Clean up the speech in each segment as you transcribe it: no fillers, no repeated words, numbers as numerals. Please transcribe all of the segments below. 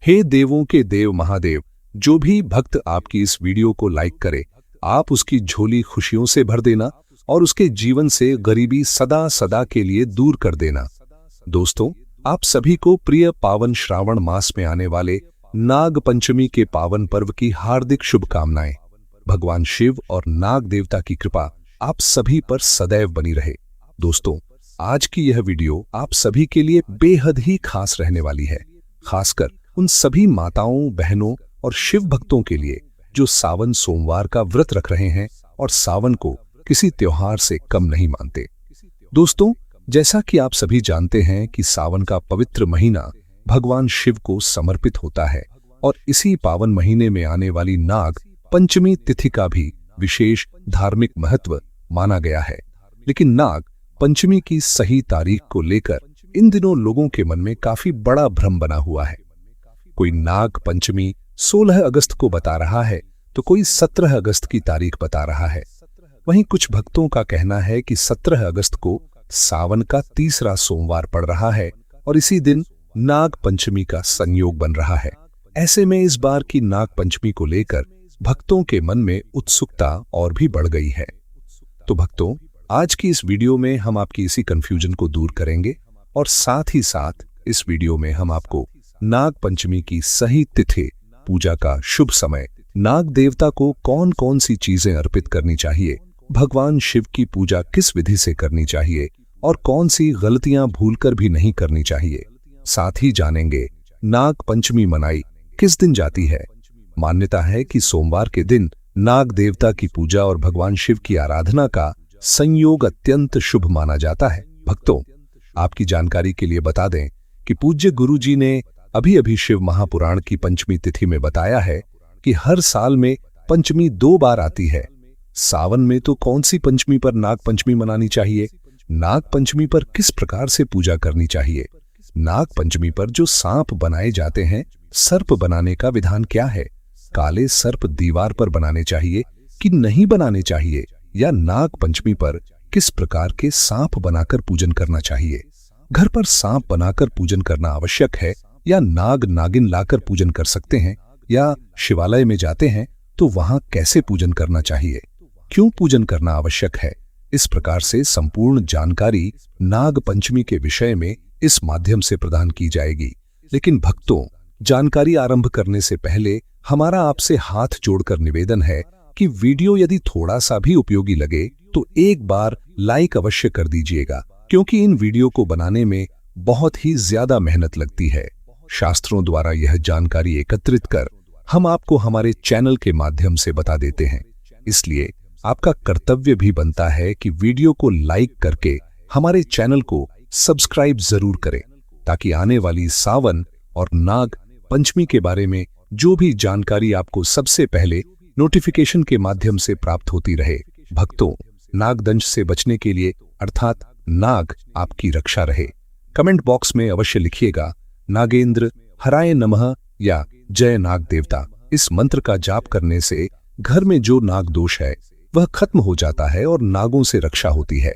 हे देवों के देव महादेव, जो भी भक्त आपकी इस वीडियो को लाइक करे, आप उसकी झोली खुशियों से भर देना और उसके जीवन से गरीबी सदा सदा के लिए दूर कर देना। दोस्तों, आप सभी को प्रिय पावन श्रावण मास में आने वाले नाग पंचमी के पावन पर्व की हार्दिक शुभकामनाएं। भगवान शिव और नाग देवता की कृपा आप सभी पर सदैव बनी रहे। दोस्तों, आज की यह वीडियो आप सभी के लिए बेहद ही खास रहने वाली है, खासकर उन सभी माताओं, बहनों और शिव भक्तों के लिए जो सावन सोमवार का व्रत रख रहे हैं और सावन को किसी त्योहार से कम नहीं मानते। दोस्तों, जैसा कि आप सभी जानते हैं कि सावन का पवित्र महीना भगवान शिव को समर्पित होता है और इसी पावन महीने में आने वाली नाग पंचमी तिथि का भी विशेष धार्मिक महत्व माना गया है। लेकिन नाग पंचमी की सही तारीख को लेकर इन दिनों लोगों के मन में काफी बड़ा भ्रम बना हुआ है। कोई नाग पंचमी 16 अगस्त को बता रहा है तो कोई 17 अगस्त की तारीख बता रहा है। वहीं कुछ भक्तों का कहना है कि 17 अगस्त को सावन का तीसरा सोमवार पड़ रहा है और इसी दिन नाग पंचमी का संयोग बन रहा है। ऐसे में इस बार की नाग पंचमी को लेकर भक्तों के मन में उत्सुकता और भी बढ़ गई है। तो भक्तों, आज की इस वीडियो में हम आपकी इसी कंफ्यूजन को दूर करेंगे और साथ ही साथ इस वीडियो में हम आपको नाग पंचमी की सही तिथि, पूजा का शुभ समय, नाग देवता को कौन कौन सी चीजें अर्पित करनी चाहिए, भगवान शिव की पूजा किस विधि से करनी चाहिए और कौन सी गलतियां भूलकर भी नहीं करनी चाहिए। साथ ही जानेंगे नाग पंचमी मनाई किस दिन जाती है। मान्यता है कि सोमवार के दिन नाग देवता की पूजा और भगवान शिव की आराधना का संयोग अत्यंत शुभ माना जाता है। भक्तों, आपकी जानकारी के लिए बता दें कि पूज्य गुरु जी ने अभी शिव महापुराण की पंचमी तिथि में बताया है कि हर साल में पंचमी 2 बार आती है। सावन में तो कौन सी पंचमी पर नाग पंचमी मनानी चाहिए, नाग पंचमी पर किस प्रकार से पूजा करनी चाहिए, नाग पंचमी पर जो सांप बनाए जाते हैं, सर्प बनाने का विधान क्या है, काले सर्प दीवार पर बनाने चाहिए कि नहीं बनाने चाहिए, या नाग पंचमी पर किस प्रकार के सांप बनाकर पूजन करना चाहिए। घर पर सांप बनाकर पूजन करना आवश्यक है या नाग नागिन लाकर पूजन कर सकते हैं, या शिवालय में जाते हैं तो वहां कैसे पूजन करना चाहिए, क्यों पूजन करना आवश्यक है। इस प्रकार से संपूर्ण जानकारी नाग पंचमी के विषय में इस माध्यम से प्रदान की जाएगी। लेकिन भक्तों, जानकारी आरंभ करने से पहले हमारा आपसे हाथ जोड़कर निवेदन है कि वीडियो यदि थोड़ा सा भी उपयोगी लगे तो एक बार लाइक अवश्य कर दीजिएगा, क्योंकि इन वीडियो को बनाने में बहुत ही ज्यादा मेहनत लगती है। शास्त्रों द्वारा यह जानकारी एकत्रित कर हम आपको हमारे चैनल के माध्यम से बता देते हैं। इसलिए आपका कर्तव्य भी बनता है कि वीडियो को लाइक करके हमारे चैनल को सब्सक्राइब जरूर करें, ताकि आने वाली सावन और नाग पंचमी के बारे में जो भी जानकारी आपको सबसे पहले नोटिफिकेशन के माध्यम से प्राप्त होती रहे। भक्तों, नागदंश से बचने के लिए अर्थात नाग आपकी रक्षा रहे, कमेंट बॉक्स में अवश्य लिखिएगा नागेंद्र हराय नमः या जय नाग देवता। इस मंत्र का जाप करने से घर में जो नाग दोष है वह खत्म हो जाता है और नागों से रक्षा होती है।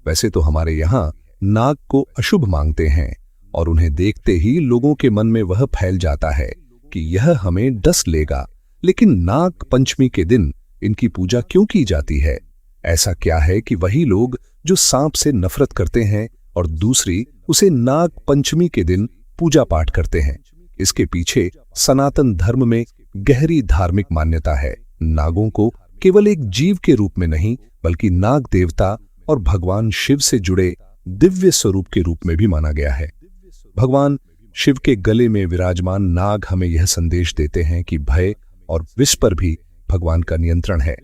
वैसे तो हमारे यहाँ नाग को अशुभ मांगते हैं और उन्हें देखते ही लोगों के मन में वह फैल जाता है कि यह हमें डस लेगा। लेकिन नाग पंचमी के दिन इनकी पूजा क्यों की जाती है? ऐसा क्या है कि वही लोग जो सांप से नफरत करते हैं और दूसरी उसे नाग पंचमी के दिन पूजा पाठ करते हैं? इसके पीछे सनातन धर्म में गहरी धार्मिक मान्यता है। नागों को केवल एक जीव के रूप में नहीं, बल्कि नाग देवता और भगवान शिव से जुड़े दिव्य स्वरूप के रूप में भी माना गया है। भगवान शिव के गले में विराजमान नाग हमें यह संदेश देते हैं कि भय और विष पर भी भगवान का नियंत्रण है।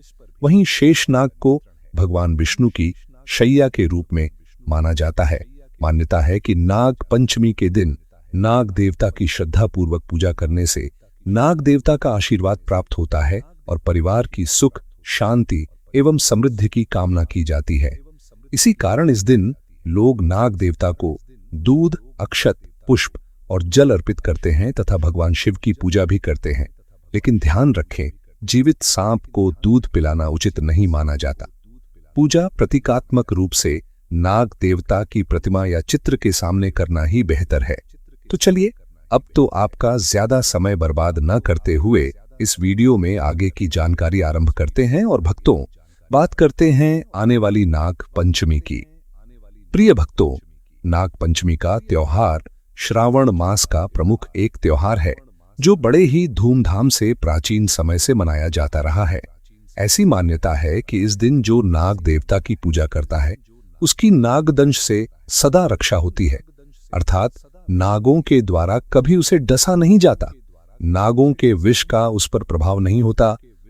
वहीं शेष नाग को भगवान विष्णु की शैया के रूप में माना जाता है। मान्यता है कि नाग पंचमी के दिन नाग देवता की श्रद्धापूर्वक पूजा करने से नाग देवता का आशीर्वाद प्राप्त होता है और परिवार की सुख, शांति एवं समृद्धि की कामना की जाती है। इसी कारण इस दिन लोग नाग देवता को दूध, अक्षत, पुष्प और जल अर्पित करते हैं तथा भगवान शिव की पूजा भी करते हैं। लेकिन ध्यान रखें, जीवित सांप को दूध पिलाना उचित नहीं माना जाता। पूजा प्रतीकात्मक रूप से नाग देवता की प्रतिमा या चित्र के सामने करना ही बेहतर है। तो चलिए अब तो आपका ज्यादा समय बर्बाद न करते हुए इस वीडियो में आगे की जानकारी आरंभ करते हैं और भक्तों, बात करते हैं आने वाली नाग पंचमी की। प्रिय भक्तों, नाग पंचमी का त्योहार श्रावण मास का प्रमुख एक त्योहार है जो बड़े ही धूमधाम से प्राचीन समय से मनाया जाता रहा है। ऐसी मान्यता है कि इस दिन जो नाग देवता की पूजा करता है उसकी नागदंश से सदा रक्षा होती है, अर्थात नागों के द्वारा कभी उसे डसा नहीं जाता, नागों के विष का उस पर प्रभाव नहीं होता।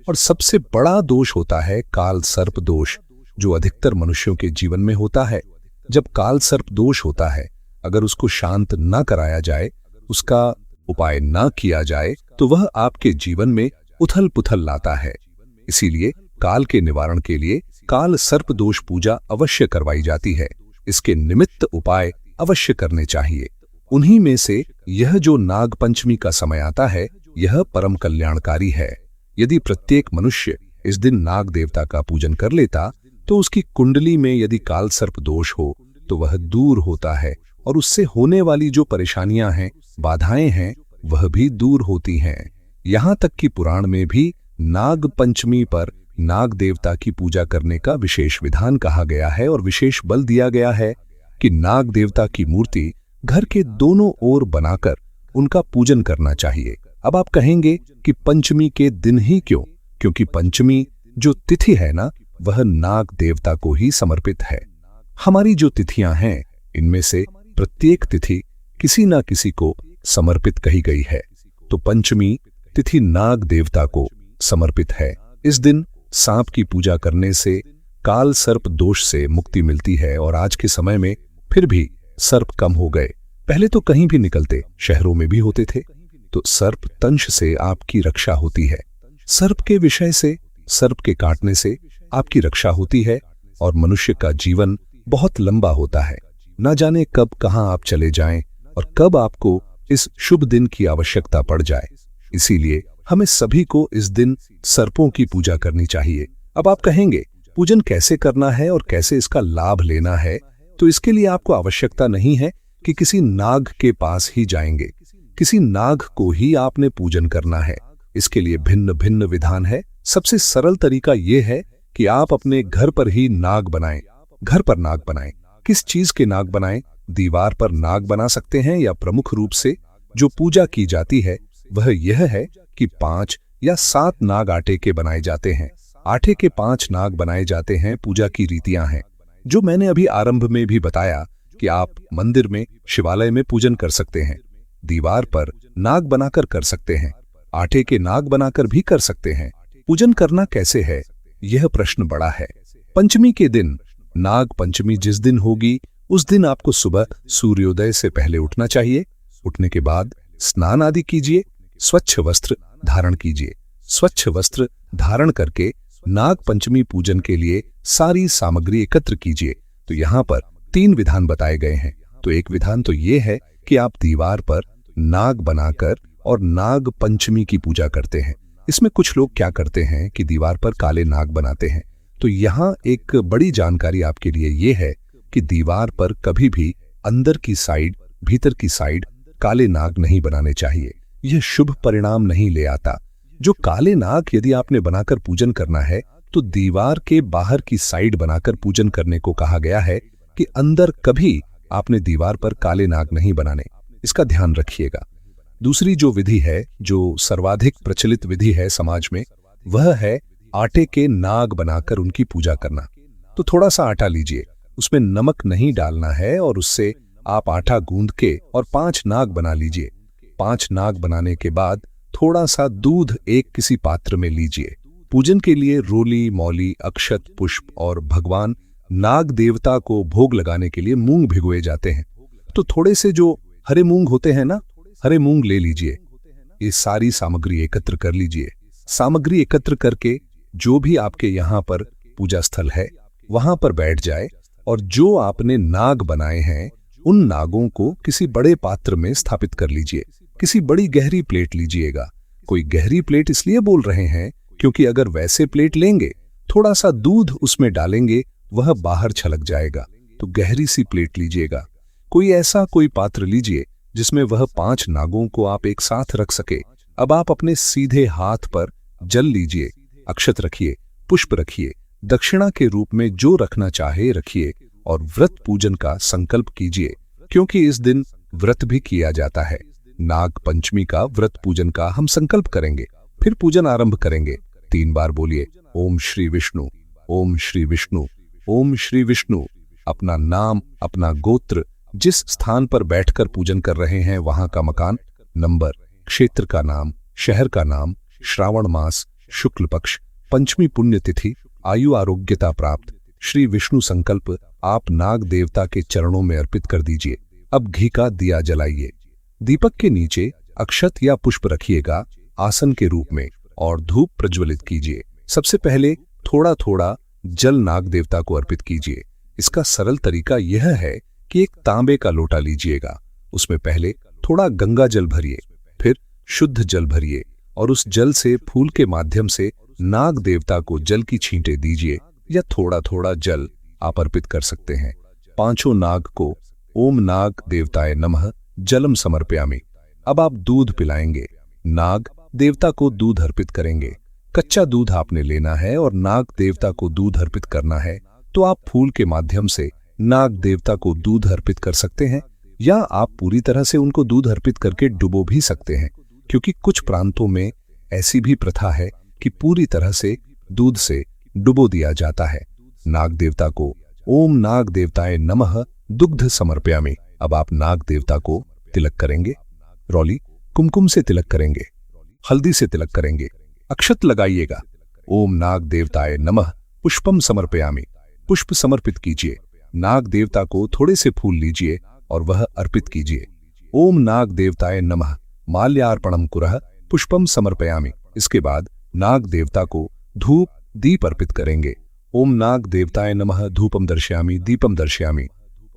और सबसे बड़ा दोष होता है काल सर्प दोष, जो अधिकतर मनुष्यों के जीवन में होता है। जब काल सर्प दोष होता है, अगर उसको शांत न कराया जाए, उसका उपाय न किया जाए, तो वह आपके जीवन में उथल पुथल लाता है। इसीलिए काल के निवारण के लिए काल सर्प दोष पूजा अवश्य करवाई जाती है। इसके निमित्त उपाय अवश्य करने चाहिए। उन्हीं में से यह जो नाग पंचमी का समय आता है, यह परम कल्याणकारी है। यदि प्रत्येक मनुष्य इस दिन नाग देवता का पूजन कर लेता तो उसकी कुंडली में यदि काल सर्प दोष हो तो वह दूर होता है और उससे होने वाली जो परेशानियां हैं, बाधाएं हैं, वह भी दूर होती हैं। यहां तक कि पुराण में भी नाग पंचमी पर नाग देवता की पूजा करने का विशेष विधान कहा गया है और विशेष बल दिया गया है कि नाग देवता की मूर्ति घर के दोनों ओर बनाकर उनका पूजन करना चाहिए। अब आप कहेंगे कि पंचमी के दिन ही क्यों? क्योंकि पंचमी जो तिथि है ना, वह नाग देवता को ही समर्पित है। हमारी जो तिथियां हैं, इनमें से प्रत्येक तिथि किसी ना किसी को समर्पित कही गई है। तो पंचमी तिथि नाग देवता को समर्पित है। इस दिन सांप की पूजा करने से काल सर्प दोष से मुक्ति मिलती है। और आज के समय में फिर भी सर्प कम हो गए। पहले तो कहीं भी निकलते, शहरों में भी होते थे, तो सर्प तंश से आपकी रक्षा होती है। सर्प के विषय से, सर्प के काटने से आपकी रक्षा होती है और मनुष्य का जीवन बहुत लंबा होता है। न जाने कब कहां आप चले जाएं और कब आपको इस शुभ दिन की आवश्यकता पड़ जाए। इसीलिए हमें सभी को इस दिन सर्पों की पूजा करनी चाहिए। अब आप कहेंगे, पूजन कैसे करना है और कैसे इसका लाभ लेना है? तो इसके लिए आपको आवश्यकता नहीं है कि किसी नाग के पास ही जाएंगे, किसी नाग को ही आपने पूजन करना है। इसके लिए भिन्न भिन्न विधान है। सबसे सरल तरीका यह है कि आप अपने घर पर ही नाग बनाएं। घर पर नाग बनाएं। किस चीज के नाग बनाएं? दीवार पर नाग बना सकते हैं, या प्रमुख रूप से जो पूजा की जाती है वह यह है कि 5 या 7 नाग आटे के बनाए जाते हैं। आटे के 5 नाग बनाए जाते हैं। पूजा की रीतियां हैं जो मैंने अभी आरंभ में भी बताया कि आप मंदिर में, शिवालय में पूजन कर सकते हैं, दीवार पर नाग बनाकर कर सकते हैं, आटे के नाग बनाकर भी कर सकते हैं। पूजन करना कैसे है, यह प्रश्न बड़ा है। पंचमी के दिन, नाग पंचमी जिस दिन होगी, उस दिन आपको सुबह सूर्योदय से पहले उठना चाहिए। उठने के बाद स्नान आदि कीजिए, स्वच्छ वस्त्र धारण कीजिए। स्वच्छ वस्त्र धारण करके नाग पंचमी पूजन के लिए सारी सामग्री एकत्र कीजिए। तो यहाँ पर 3 विधान बताए गए हैं। तो एक विधान तो ये है कि आप दीवार पर नाग बनाकर और नाग पंचमी की पूजा करते हैं। इसमें कुछ लोग क्या करते हैं कि दीवार पर काले नाग बनाते हैं। तो यहाँ एक बड़ी जानकारी आपके लिए ये है कि दीवार पर कभी भी अंदर की साइड, भीतर की साइड काले नाग नहीं बनाने चाहिए। यह शुभ परिणाम नहीं ले आता। जो काले नाग यदि आपने बनाकर पूजन करना है तो दीवार के बाहर की साइड बनाकर पूजन करने को कहा गया है कि अंदर कभी आपने दीवार पर काले नाग नहीं बनाने। इसका ध्यान रखिएगा। दूसरी जो विधि है, जो सर्वाधिक प्रचलित विधि है समाज में, वह है आटे के नाग बनाकर उनकी पूजा करना। तो थोड़ा सा आटा लीजिए, उसमें नमक नहीं डालना है और उससे आप आटा गूंद के और 5 नाग बना लीजिए। 5 नाग बनाने के बाद थोड़ा सा दूध एक किसी पात्र में लीजिए। पूजन के लिए रोली, मौली, अक्षत, पुष्प और भगवान नाग देवता को भोग लगाने के लिए मूंग भिगोए जाते हैं। तो थोड़े से जो हरे मूंग होते हैं ना, हरे मूंग ले लीजिए। ये सारी सामग्री एकत्र कर लीजिए। सामग्री एकत्र करके जो भी आपके यहाँ पर पूजा स्थल है वहां पर बैठ जाए और जो आपने नाग बनाए हैं उन नागों को किसी बड़े पात्र में स्थापित कर लीजिए। किसी बड़ी गहरी प्लेट लीजिएगा। कोई गहरी प्लेट इसलिए बोल रहे हैं क्योंकि अगर वैसे प्लेट लेंगे, थोड़ा सा दूध उसमें डालेंगे, वह बाहर छलक जाएगा। तो गहरी सी प्लेट लीजिएगा। कोई ऐसा कोई पात्र लीजिए जिसमें वह 5 नागों को आप एक साथ रख सके। अब आप अपने सीधे हाथ पर जल लीजिए, अक्षत रखिए, पुष्प रखिए, दक्षिणा के रूप में जो रखना चाहे रखिए और व्रत पूजन का संकल्प कीजिए, क्योंकि इस दिन व्रत भी किया जाता है। नाग पंचमी का व्रत पूजन का हम संकल्प करेंगे, फिर पूजन आरंभ करेंगे। 3 बार बोलिए ओम श्री विष्णु, ओम श्री विष्णु, ओम श्री विष्णु। अपना नाम, अपना गोत्र, जिस स्थान पर बैठकर पूजन कर रहे हैं वहां का मकान, नंबर, क्षेत्र का नाम, शहर का नाम, श्रावण मास, शुक्ल पक्ष, पंचमी पुण्यतिथि, आयु आरोग्यता प्राप्त, श्री विष्णु संकल्प आप नाग देवता के चरणों में अर्पित कर दीजिए। अब घी का दिया जलाइए, दीपक के नीचे अक्षत या पुष्प रखिएगा आसन के रूप में और धूप प्रज्वलित कीजिए। सबसे पहले थोड़ा थोड़ा जल नाग देवता को अर्पित कीजिए। इसका सरल तरीका यह है कि एक तांबे का लोटा लीजिएगा, उसमें पहले थोड़ा गंगा जल भरिए, फिर शुद्ध जल भरिए और उस जल से फूल के माध्यम से नाग देवता को जल की छींटे दीजिए या थोड़ा थोड़ा जल आप अर्पित कर सकते हैं। 5 नाग को ओम नाग देवताय नमः जलम समर्पयामि। अब आप दूध पिलाएंगे, नाग देवता को दूध अर्पित करेंगे। कच्चा दूध आपने लेना है और नाग देवता को दूध अर्पित करना है, तो आप फूल के माध्यम से नाग देवता को दूध अर्पित कर सकते हैं या आप पूरी तरह से उनको दूध अर्पित करके डुबो भी सकते हैं, क्योंकि कुछ प्रांतों में ऐसी भी प्रथा है कि पूरी तरह से दूध से डुबो दिया जाता है। नाग देवता को ओम नाग देवताय नमः दुग्ध समर्पयामि। अब आप नाग देवता को तिलक करेंगे, रौली कुमकुम से तिलक करेंगे, हल्दी से तिलक करेंगे, अक्षत लगाइएगा। ओम नाग देवताय नमः पुष्पम समर्पयामि। पुष्प समर्पित कीजिए। नाग देवता को थोड़े से फूल लीजिए और वह अर्पित कीजिए। ओम नाग देवताय नमः माल्यार्पणम कुरः पुष्पम समर्पयामि। इसके बाद नाग देवता को धूप दीप अर्पित करेंगे। ओम नाग देवताय नमः धूपम दर्शयामि दीपम दर्शयामि।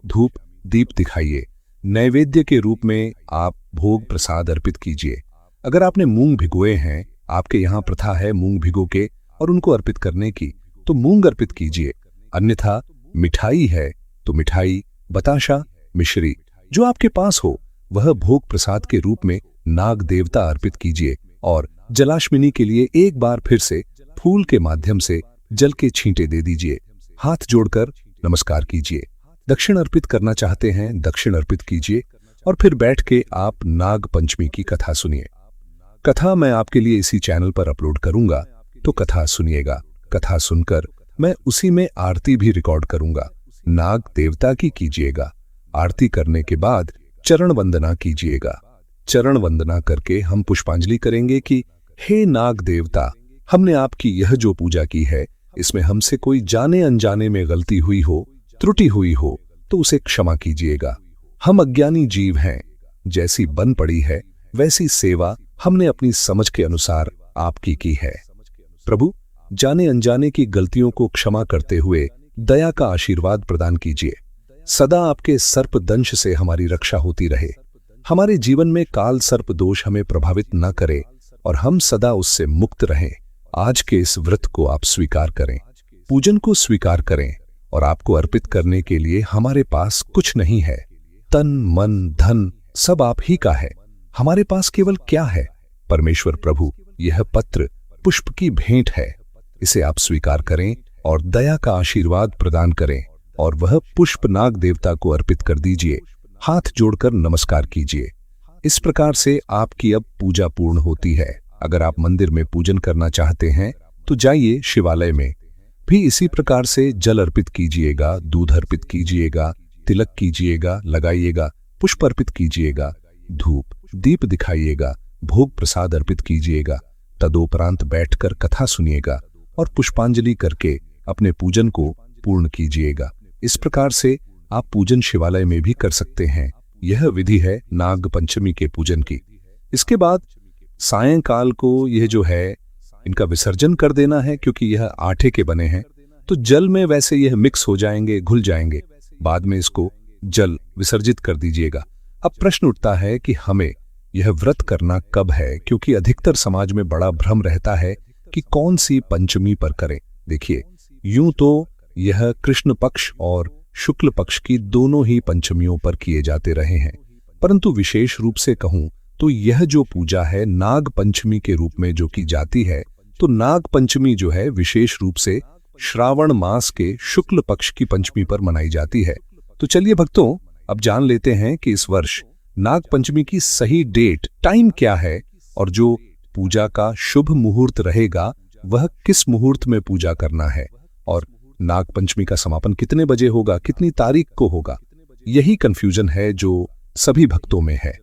धूप दीप दिखाइए। नैवेद्य के रूप में आप भोग प्रसाद अर्पित कीजिए। अगर आपने मूंग भिगोए हैं, आपके यहाँ प्रथा है मूंग भिगो के और उनको अर्पित करने की, तो मूंग अर्पित कीजिए। अन्यथा मिठाई है तो मिठाई, बताशा, मिश्री जो आपके पास हो वह भोग प्रसाद के रूप में नाग देवता अर्पित कीजिए और जलाश्मिनी के लिए एक बार फिर से फूल के माध्यम से जल के छींटे दे दीजिए। हाथ जोड़कर नमस्कार कीजिए। दक्षिण अर्पित करना चाहते हैं दक्षिण अर्पित कीजिए और फिर बैठ के आप नाग पंचमी की कथा सुनिए। कथा मैं आपके लिए इसी चैनल पर अपलोड करूंगा, तो कथा सुनिएगा। कथा सुनकर मैं उसी में आरती भी रिकॉर्ड करूंगा। नाग देवता की कीजिएगा। आरती करने के बाद चरण वंदना कीजिएगा। चरण वंदना करके हम पुष्पांजलि करेंगे कि हे नाग देवता, हमने आपकी यह जो पूजा की है इसमें हमसे कोई जाने अनजाने में गलती हुई हो, त्रुटि हुई हो तो उसे क्षमा कीजिएगा। हम अज्ञानी जीव हैं, जैसी बन पड़ी है वैसी सेवा हमने अपनी समझ के अनुसार आपकी की है। प्रभु, जाने अनजाने की गलतियों को क्षमा करते हुए दया का आशीर्वाद प्रदान कीजिए। सदा आपके सर्प दंश से हमारी रक्षा होती रहे। हमारे जीवन में काल सर्प दोष हमें प्रभावित न करे और हम सदा उससे मुक्त रहें। आज के इस व्रत को आप स्वीकार करें, पूजन को स्वीकार करें और आपको अर्पित करने के लिए हमारे पास कुछ नहीं है। तन मन धन सब आप ही का है। हमारे पास केवल क्या है? परमेश्वर प्रभु, यह पत्र पुष्प की भेंट है। इसे आप स्वीकार करें और दया का आशीर्वाद प्रदान करें और वह पुष्प नाग देवता को अर्पित कर दीजिए। हाथ जोड़कर नमस्कार कीजिए। इस प्रकार से आपकी अब पूजा पूर्ण होती है। अगर आप मंदिर में पूजन करना चाहते हैं तो जाइए शिवालय में भी इसी प्रकार से जल अर्पित कीजिएगा, दूध अर्पित कीजिएगा, तिलक कीजिएगा, लगाइएगा, पुष्प अर्पित कीजिएगा, धूप दीप दिखाइएगा, भोग प्रसाद अर्पित कीजिएगा। तदोपरांत बैठकर कथा सुनिएगा और पुष्पांजलि करके अपने पूजन को पूर्ण कीजिएगा। इस प्रकार से आप पूजन शिवालय में भी कर सकते हैं। यह विधि है नाग पंचमी के पूजन की। इसके बाद सायंकाल को यह जो है इनका विसर्जन कर देना है, क्योंकि यह आटे के बने हैं तो जल में वैसे यह मिक्स हो जाएंगे, घुल जाएंगे। बाद में इसको जल विसर्जित कर दीजिएगा। अब प्रश्न उठता है कि हमें यह व्रत करना कब है, क्योंकि अधिकतर समाज में बड़ा भ्रम रहता है कि कौन सी पंचमी पर करें। देखिए, यूं तो यह कृष्ण पक्ष और शुक्ल पक्ष की दोनों ही पंचमियों पर किए जाते रहे हैं, परंतु विशेष रूप से कहूं तो यह जो पूजा है नाग पंचमी के रूप में जो की जाती है, तो नाग पंचमी जो है विशेष रूप से श्रावण मास के शुक्ल पक्ष की पंचमी पर मनाई जाती है। तो चलिए भक्तों, अब जान लेते हैं कि इस वर्ष नाग पंचमी की सही डेट, टाइम क्या है और जो पूजा का शुभ मुहूर्त रहेगा वह किस मुहूर्त में पूजा करना है, और नाग पंचमी का समापन कितने बजे होगा, कितनी तारीख को होगा। यही कंफ्यूजन है जो सभी भक्तों में है।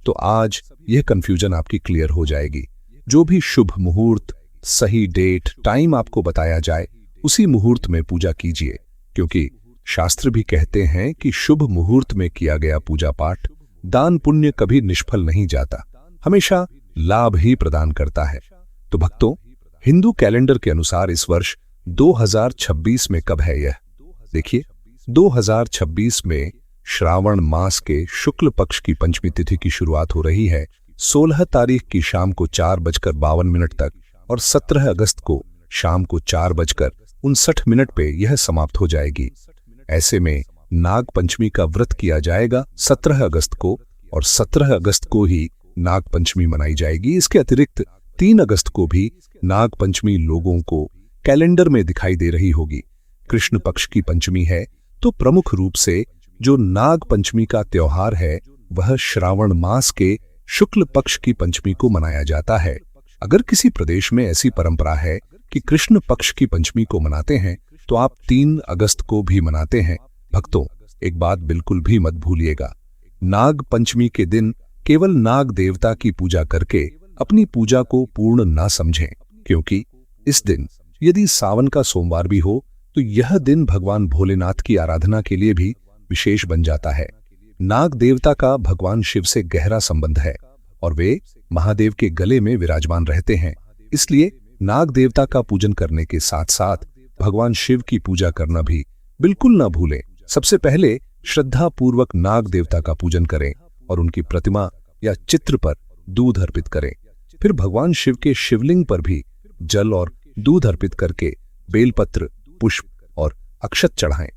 तो आज यह कंफ्यूजन आपकी क्लियर हो जाएगी। जो भी शुभ मुहूर्त, सही डेट, टाइम आपको बताया जाए उसी मुहूर्त में पूजा कीजिए, क्योंकि शास्त्र भी कहते हैं कि शुभ मुहूर्त में किया गया पूजा पाठ, दान पुण्य कभी निष्फल नहीं जाता, हमेशा लाभ ही प्रदान करता है। तो भक्तों, हिंदू कैलेंडर के अनुसार इस वर्ष 2026 में कब है यह देखिए। 2026 में श्रावण मास के शुक्ल पक्ष की पंचमी तिथि की शुरुआत हो रही है 16 तारीख की शाम को 4:52 तक, और 17 अगस्त को शाम को 4:59 पे यह समाप्त हो जाएगी। ऐसे में नाग पंचमी का व्रत किया जाएगा 17 अगस्त को, और 17 अगस्त को ही नाग पंचमी मनाई जाएगी। इसके अतिरिक्त 3 अगस्त को भी नाग पंचमी लोगों को कैलेंडर में दिखाई दे रही होगी। कृष्ण पक्ष की पंचमी है, तो प्रमुख रूप से जो नाग पंचमी का त्योहार है वह श्रावण मास के शुक्ल पक्ष की पंचमी को मनाया जाता है। अगर किसी प्रदेश में ऐसी परंपरा है कि कृष्ण पक्ष की पंचमी को मनाते हैं, तो आप 3 अगस्त को भी मनाते हैं। भक्तों, एक बात बिल्कुल भी मत भूलिएगा, नाग पंचमी के दिन केवल नाग देवता की पूजा करके अपनी पूजा को पूर्ण ना समझें, क्योंकि इस दिन यदि सावन का सोमवार भी हो तो यह दिन भगवान भोलेनाथ की आराधना के लिए भी विशेष बन जाता है। नाग देवता का भगवान शिव से गहरा संबंध है और वे महादेव के गले में विराजमान रहते हैं। इसलिए नाग देवता का पूजन करने के साथ साथ भगवान शिव की पूजा करना भी बिल्कुल ना भूलें। सबसे पहले श्रद्धा पूर्वक नाग देवता का पूजन करें और उनकी प्रतिमा या चित्र पर दूध अर्पित करें। फिर भगवान शिव के शिवलिंग पर भी जल और दूध अर्पित करके बेलपत्र, पुष्प और अक्षत चढ़ाएं।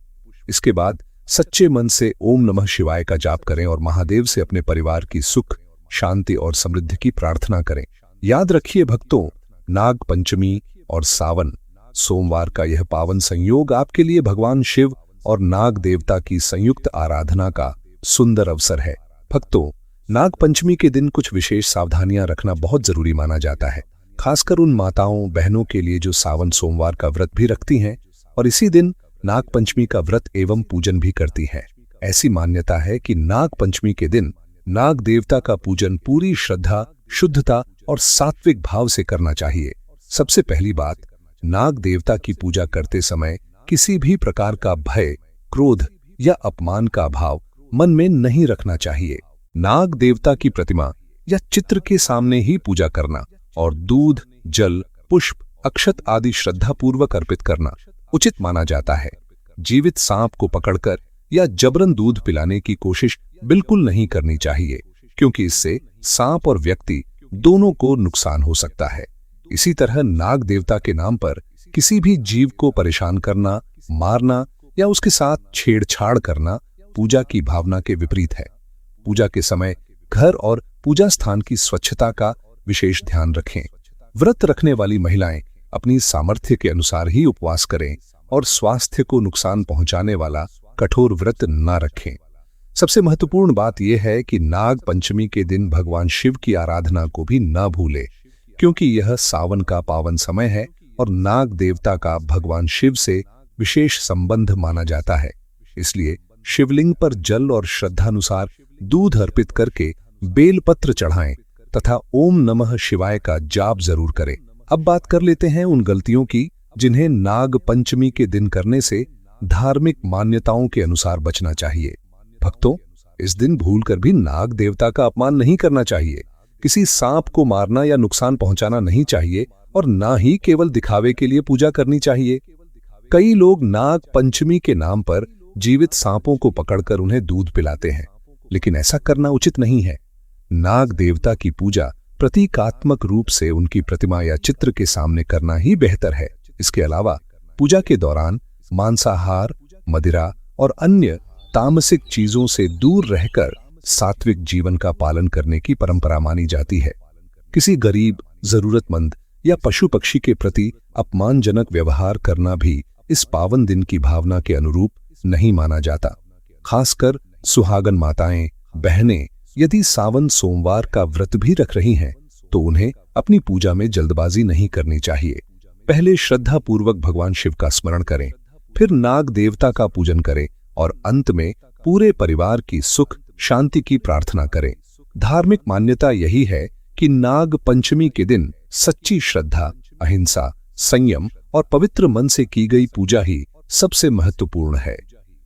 इसके बाद सच्चे मन से ओम नमः शिवाय का जाप करें और महादेव से अपने परिवार की सुख, शांति और समृद्धि की प्रार्थना करें। याद रखिए भक्तों, नाग पंचमी और सावन सोमवार का यह पावन संयोग आपके लिए भगवान शिव और नाग देवता की संयुक्त आराधना का सुंदर अवसर है। भक्तों, नाग पंचमी के दिन कुछ विशेष सावधानियां रखना बहुत जरूरी माना जाता है, खासकर उन माताओं बहनों के लिए जो सावन सोमवार का व्रत भी रखती हैं और इसी दिन नाग पंचमी का व्रत एवं पूजन भी करती हैं। ऐसी मान्यता है कि नाग पंचमी के दिन नाग देवता का पूजन पूरी श्रद्धा, शुद्धता और सात्विक भाव से करना चाहिए। सबसे पहली बात, नाग देवता की पूजा करते समय किसी भी प्रकार का भय, क्रोध या अपमान का भाव मन में नहीं रखना चाहिए। नाग देवता की प्रतिमा या चित्र के सामने ही पूजा करना और दूध, जल, पुष्प, अक्षत आदि श्रद्धापूर्वक अर्पित करना उचित माना जाता है। जीवित सांप को पकड़कर या जबरन दूध पिलाने की कोशिश बिल्कुल नहीं करनी चाहिए, क्योंकि इससे सांप और व्यक्ति दोनों को नुकसान हो सकता है। इसी तरह नाग देवता के नाम पर किसी भी जीव को परेशान करना, मारना या उसके साथ छेड़छाड़ करना पूजा की भावना के विपरीत है। पूजा के समय घर और पूजा स्थान की स्वच्छता का विशेष ध्यान रखें। व्रत रखने वाली महिलाएं अपनी सामर्थ्य के अनुसार ही उपवास करें और स्वास्थ्य को नुकसान पहुंचाने वाला कठोर व्रत न रखें। सबसे महत्वपूर्ण बात यह है कि नाग पंचमी के दिन भगवान शिव की आराधना को भी न भूलें, क्योंकि यह सावन का पावन समय है और नाग देवता का भगवान शिव से विशेष संबंध माना जाता है। इसलिए शिवलिंग पर जल और श्रद्धानुसार दूध अर्पित करके बेलपत्र चढ़ाएं तथा ओम नमः शिवाय का जाप जरूर करें। अब बात कर लेते हैं उन गलतियों की जिन्हें नाग पंचमी के दिन करने से धार्मिक मान्यताओं के अनुसार बचना चाहिए। भक्तों, इस दिन भूलकर भी नाग देवता का अपमान नहीं करना चाहिए, किसी सांप को मारना या नुकसान पहुंचाना नहीं चाहिए और ना ही केवल दिखावे के लिए पूजा करनी चाहिए। कई लोग नाग पंचमी के नाम पर जीवित सांपों को पकड़कर उन्हें दूध पिलाते हैं, लेकिन ऐसा करना उचित नहीं है। नाग देवता की पूजा प्रतीकात्मक रूप से उनकी प्रतिमा या चित्र के सामने करना ही बेहतर है। इसके अलावा पूजा के दौरान मांसाहार, मदिरा और अन्य तामसिक चीजों से दूर रहकर सात्विक जीवन का पालन करने की परंपरा मानी जाती है। किसी गरीब, जरूरतमंद या पशु पक्षी के प्रति अपमानजनक व्यवहार करना भी इस पावन दिन की भावना के अनुरूप नहीं माना जाता। खासकर सुहागन माताएं, बहनें यदि सावन सोमवार का व्रत भी रख रही हैं तो उन्हें अपनी पूजा में जल्दबाजी नहीं करनी चाहिए। पहले श्रद्धापूर्वक भगवान शिव का स्मरण करें, फिर नाग देवता का पूजन करें और अंत में पूरे परिवार की सुख शांति की प्रार्थना करें। धार्मिक मान्यता यही है कि नाग पंचमी के दिन सच्ची श्रद्धा, अहिंसा, संयम और पवित्र मन से की गई पूजा ही सबसे महत्वपूर्ण है।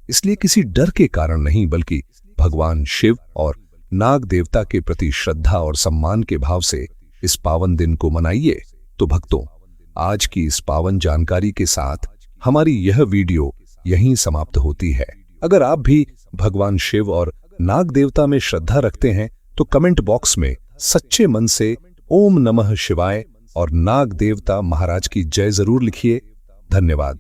इसलिए किसी डर के कारण नहीं बल्कि भगवान शिव और नाग देवता के प्रति श्रद्धा और सम्मान के भाव से इस पावन दिन को मनाइए। तो भक्तों, आज की इस पावन जानकारी के साथ हमारी यह वीडियो यहीं समाप्त होती है। अगर आप भी भगवान शिव और नाग देवता में श्रद्धा रखते हैं तो कमेंट बॉक्स में सच्चे मन से ओम नमः शिवाय और नाग देवता महाराज की जय जरूर लिखिए। धन्यवाद।